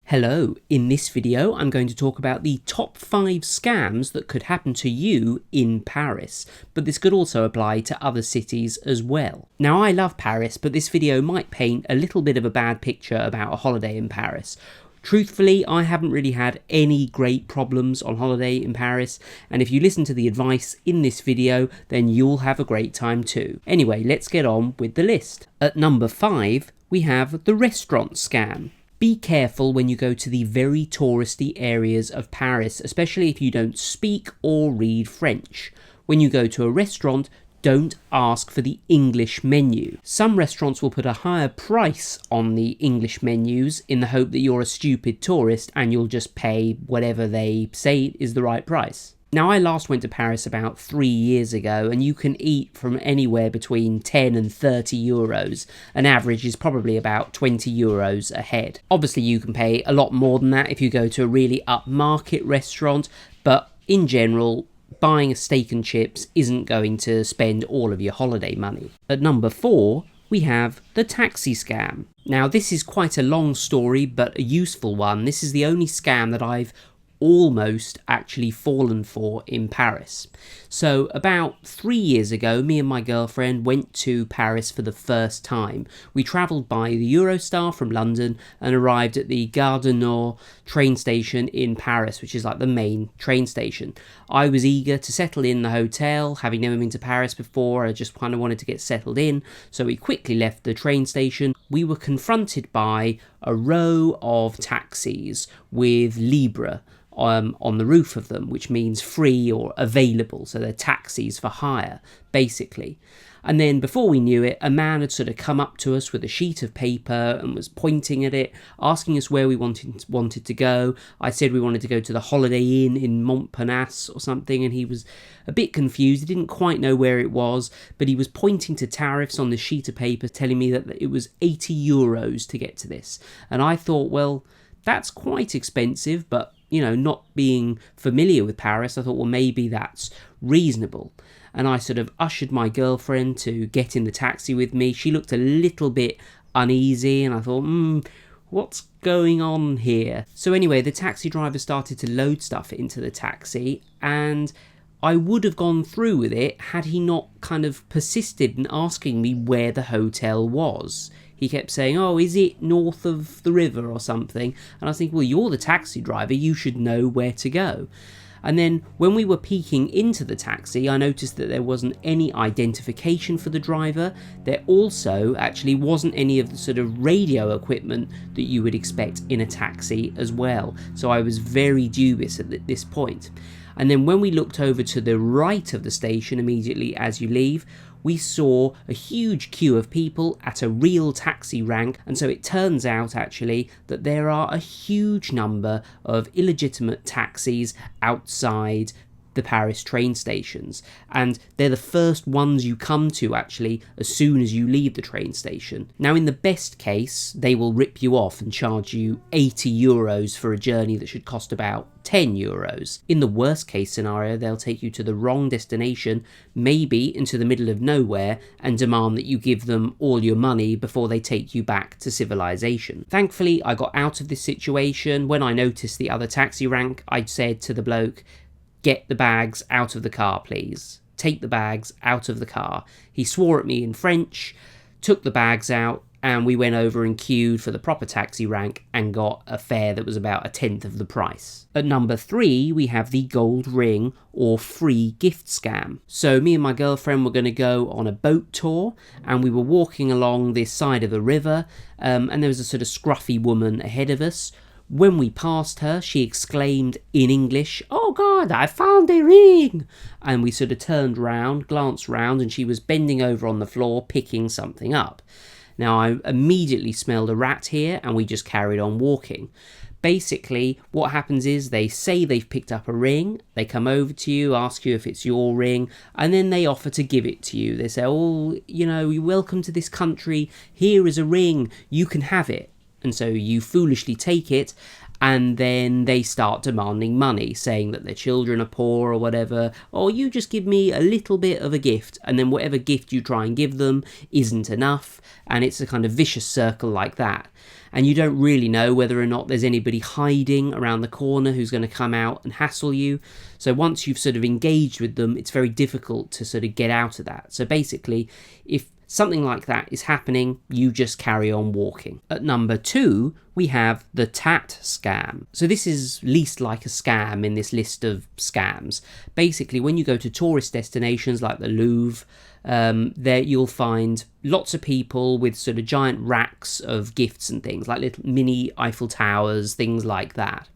Hello, in this video I'm going to talk about the top 5 scams that could happen to you in Paris, but this could also apply to other cities as well. Now I love Paris, but this video might paint a little bit of a bad picture about a holiday in Paris. Truthfully, I haven't really had any great problems on holiday in Paris, and if you listen to the advice in this video, then you'll have a great time too. Anyway, let's get on with the list. At number 5, we have the restaurant scam. Be careful when you go to the very touristy areas of Paris, especially if you don't speak or read French. When you go to a restaurant, don't ask for the English menu. Some restaurants will put a higher price on the English menus in the hope that you're a stupid tourist and you'll just pay whatever they say is the right price. Now, I last went to Paris about 3 years ago, and you can eat from anywhere between 10 and 30 euros. An average is probably about 20 euros a head. Obviously, you can pay a lot more than that if you go to a really upmarket restaurant, but in general, buying a steak and chips isn't going to spend all of your holiday money. At number 4, we have the taxi scam. Now, this is quite a long story, but a useful one. This is the only scam that I've almost actually fallen for in Paris. So about 3 years ago, me and my girlfriend went to Paris for the first time. We travelled by the Eurostar from London and arrived at the Gare du Nord train station in Paris, which is like the main train station. I was eager to settle in the hotel, having never been to Paris before. I just kind of wanted to get settled in, so we quickly left the train station. We were confronted by a row of taxis with Libre on the roof of them, which means free or available, so they're taxis for hire, basically. And then before we knew it, a man had sort of come up to us with a sheet of paper and was pointing at it, asking us where we wanted to go. I said we wanted to go to the Holiday Inn in Montparnasse or something, and he was a bit confused. He didn't quite know where it was, but he was pointing to tariffs on the sheet of paper, telling me that it was 80 euros to get to this. And I thought, well, that's quite expensive, but not being familiar with Paris, I thought, well, maybe that's reasonable. And I sort of ushered my girlfriend to get in the taxi with me. She looked a little bit uneasy, and I thought, what's going on here? So anyway, the taxi driver started to load stuff into the taxi, and I would have gone through with it had he not kind of persisted in asking me where the hotel was. He kept saying, oh, is it north of the river or something? And I was thinking, well, you're the taxi driver, you should know where to go. And then when we were peeking into the taxi, I noticed that there wasn't any identification for the driver. There also actually wasn't any of the sort of radio equipment that you would expect in a taxi as well. So I was very dubious at this point. And then when we looked over to the right of the station immediately as you leave, we saw a huge queue of people at a real taxi rank, and so it turns out actually that there are a huge number of illegitimate taxis outside the Paris train stations, and they're the first ones you come to actually as soon as you leave the train station. Now, in the best case, they will rip you off and charge you 80 euros for a journey that should cost about 10 euros. In the worst case scenario, they'll take you to the wrong destination, maybe into the middle of nowhere, and demand that you give them all your money before they take you back to civilization. Thankfully, I got out of this situation. When I noticed the other taxi rank, I said to the bloke, "Get the bags out of the car, please. Take the bags out of the car." He swore at me in French, took the bags out, and we went over and queued for the proper taxi rank and got a fare that was about a tenth of the price. At number 3, we have the gold ring or free gift scam. So me and my girlfriend were going to go on a boat tour, and we were walking along this side of the river, and there was a sort of scruffy woman ahead of us. When we passed her, she exclaimed in English, "Oh God, I found a ring!" And we sort of turned round, glanced round, and she was bending over on the floor, picking something up. Now, I immediately smelled a rat here, and we just carried on walking. Basically, what happens is they say they've picked up a ring, they come over to you, ask you if it's your ring, and then they offer to give it to you. They say, "Oh, you're welcome to this country, here is a ring, you can have it." And so you foolishly take it, and then they start demanding money, saying that their children are poor or whatever, or you just give me a little bit of a gift, and then whatever gift you try and give them isn't enough, and it's a kind of vicious circle like that. And you don't really know whether or not there's anybody hiding around the corner who's going to come out and hassle you. So once you've sort of engaged with them, it's very difficult to sort of get out of that. So basically, if something like that is happening, you just carry on walking. At number 2, we have the TAT Scam. So this is least like a scam in this list of scams. Basically, when you go to tourist destinations like the Louvre, there you'll find lots of people with sort of giant racks of gifts and things, like little mini Eiffel Towers, things like that.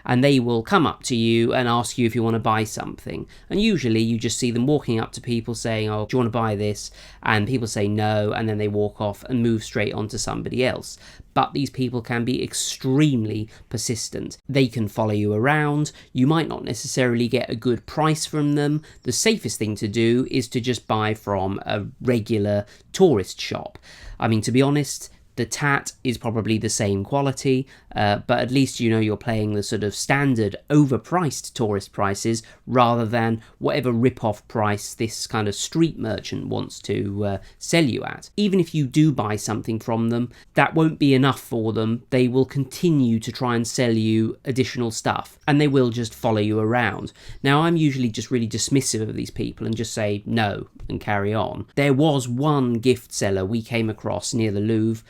And they will come up to you and ask you if you want to buy something. And usually you just see them walking up to people saying, oh, do you want to buy this? And people say no, and then they walk off and move straight on to somebody else. But these people can be extremely persistent. They can follow you around. You might not necessarily get a good price from them. The safest thing to do is to just buy from a regular tourist shop. I mean, to be honest, the TAT is probably the same quality, but at least you know you're paying the sort of standard overpriced tourist prices rather than whatever rip-off price this kind of street merchant wants to sell you at. Even if you do buy something from them, that won't be enough for them. They will continue to try and sell you additional stuff, and they will just follow you around. Now, I'm usually just really dismissive of these people and just say no and carry on. There was one gift seller we came across near the Louvre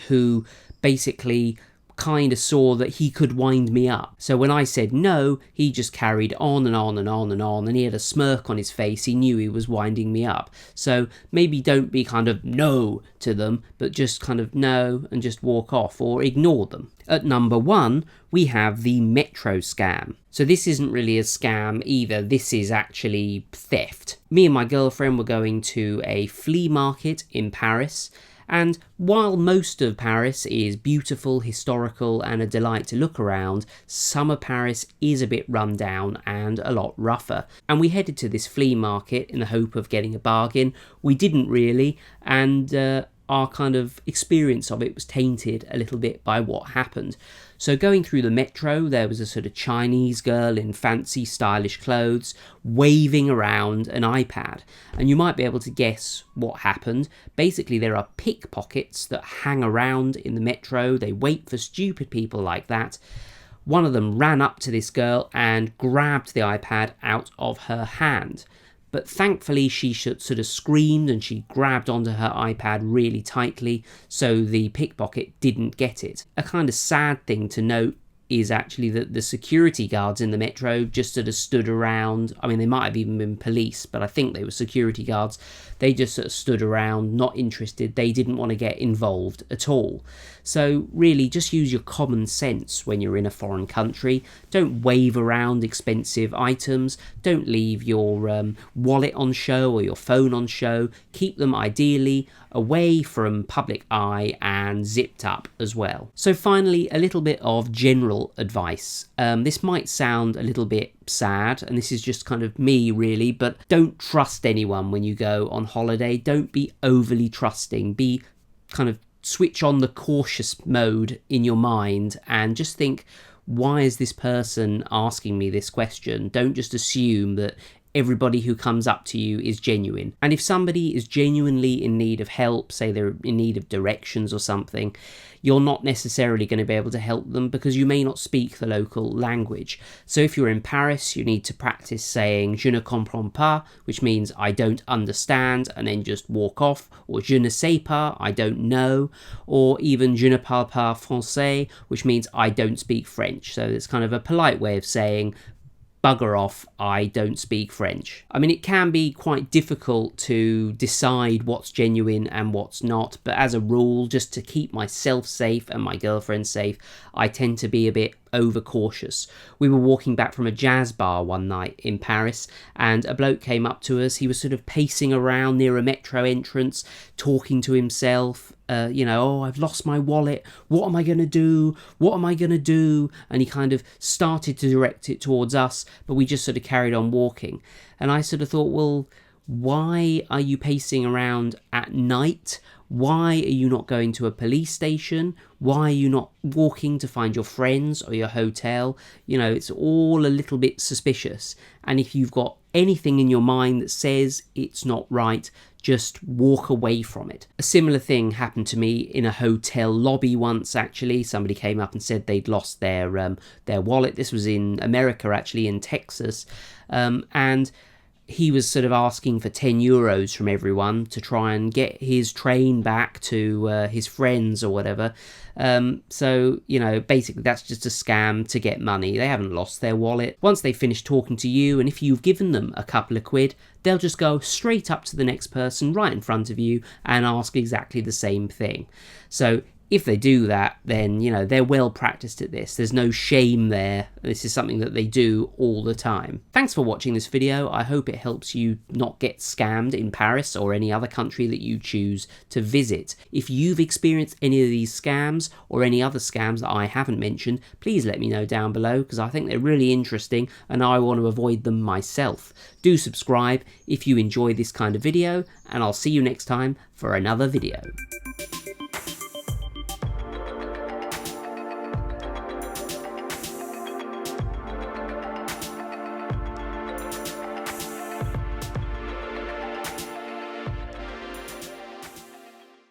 who basically kind of saw that he could wind me up. So when I said no, he just carried on and on and on and on, and he had a smirk on his face. He knew he was winding me up. So maybe don't be kind of no to them, but just kind of no and just walk off or ignore them. At number 1, we have the metro scam. So this isn't really a scam either. This is actually theft. Me and my girlfriend were going to a flea market in Paris, and while most of Paris is beautiful, historical, and a delight to look around, some of Paris is a bit run down and a lot rougher. And we headed to this flea market in the hope of getting a bargain. We didn't really, and our kind of experience of it was tainted a little bit by what happened. So going through the metro, there was a sort of Chinese girl in fancy, stylish clothes waving around an iPad. And you might be able to guess what happened. Basically, there are pickpockets that hang around in the metro. They wait for stupid people like that. One of them ran up to this girl and grabbed the iPad out of her hand. But thankfully she sort of screamed and she grabbed onto her iPad really tightly, so the pickpocket didn't get it. A kind of sad thing to note is actually that the security guards in the metro just sort of stood around. I mean, they might have even been police, but I think they were security guards. They just sort of stood around, not interested. They didn't want to get involved at all. So really, just use your common sense when you're in a foreign country. Don't wave around expensive items. Don't leave your wallet on show or your phone on show. Keep them ideally away from public eye and zipped up as well. So finally, a little bit of general advice. This might sound a little bit sad, and this is just kind of me really, but don't trust anyone when you go on holiday. Don't be overly trusting. Be kind of switch on the cautious mode in your mind and just think, why is this person asking me this question? Don't just assume that everybody who comes up to you is genuine. And if somebody is genuinely in need of help, say they're in need of directions or something, you're not necessarily going to be able to help them because you may not speak the local language. So if you're in Paris, you need to practice saying je ne comprends pas, which means I don't understand, and then just walk off, or je ne sais pas, I don't know, or even je ne parle pas français, which means I don't speak French. So it's kind of a polite way of saying bugger off, I don't speak French. I mean, it can be quite difficult to decide what's genuine and what's not, but as a rule, just to keep myself safe and my girlfriend safe, I tend to be a bit overcautious. We were walking back from a jazz bar one night in Paris, and a bloke came up to us. He was sort of pacing around near a metro entrance, talking to himself. Oh, I've lost my wallet. What am I going to do? What am I going to do? And he kind of started to direct it towards us, but we just sort of carried on walking. And I sort of thought, well, why are you pacing around at night Why are you not going to a police station? Why are you not walking to find your friends or your hotel? You know, it's all a little bit suspicious. And if you've got anything in your mind that says it's not right, just walk away from it. A similar thing happened to me in a hotel lobby once, actually. Somebody came up and said they'd lost their wallet. This was in America, actually, in Texas. And he was sort of asking for 10 euros from everyone to try and get his train back to his friends or whatever. So, you know, basically that's just a scam to get money. They haven't lost their wallet. Once they finish talking to you, and if you've given them a couple of quid, they'll just go straight up to the next person right in front of you and ask exactly the same thing. So if they do that, then, you know, they're well practiced at this. There's no shame there. This is something that they do all the time. Thanks for watching this video. I hope it helps you not get scammed in Paris or any other country that you choose to visit. If you've experienced any of these scams or any other scams that I haven't mentioned, please let me know down below, because I think they're really interesting and I want to avoid them myself. Do subscribe if you enjoy this kind of video, and I'll see you next time for another video.